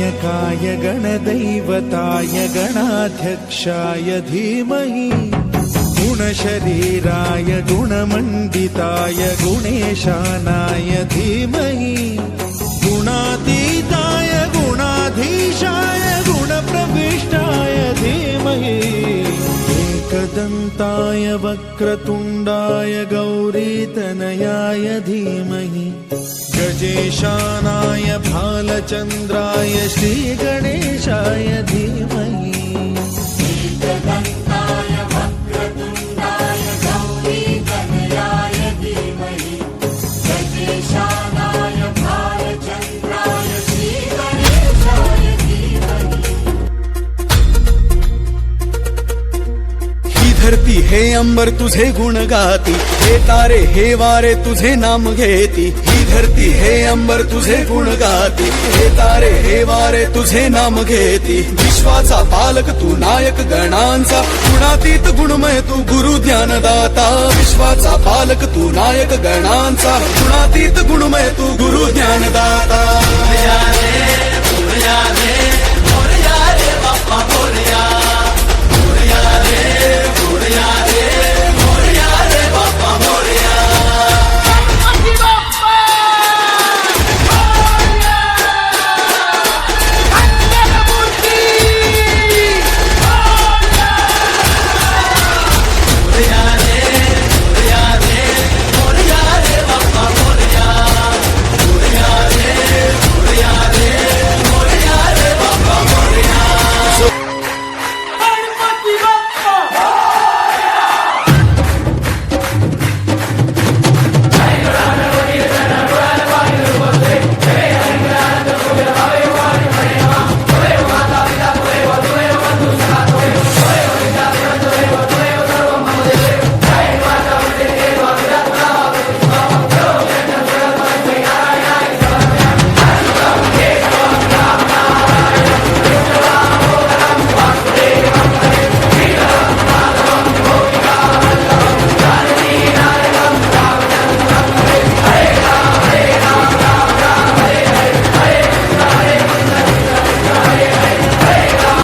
गणनायकाय गणदैवताय गणाध्यक्षाय धीमहि गुणशरीराय गुणमण्डिताय गुणेशानाय धीमहि गुणातीताय गुणाधीशाय गुणप्रविष्टाय धीमहि एकदन्ताय वक्रतुण्डाय गौरीतनयाय धीमहि गजेशानाय भालचन्द्राय श्रीगणेशाय धीमहि एकदन्ताय वक्रतुण्डाय गौरीतनयाय धीमहि गजेशानाय भालचन्द्राय श्रीगणेशाय धीमहि। ही धरती हे अंबर तुझे गुण गाती, हे तारे हे वारे तुझे नाम घेती। ही धरती हे अंबर तुझे गुण गाती, हे तारे हे वारे तुझे नाम घेती। विश्वाचा पालक तू नायक गणांचा, गुणातीत गुणमय तू गुरु ज्ञानदाता। विश्वाचा पालक तू नायक गणांचा, गुणातीत गुणमय तू गुरु ज्ञानदाता।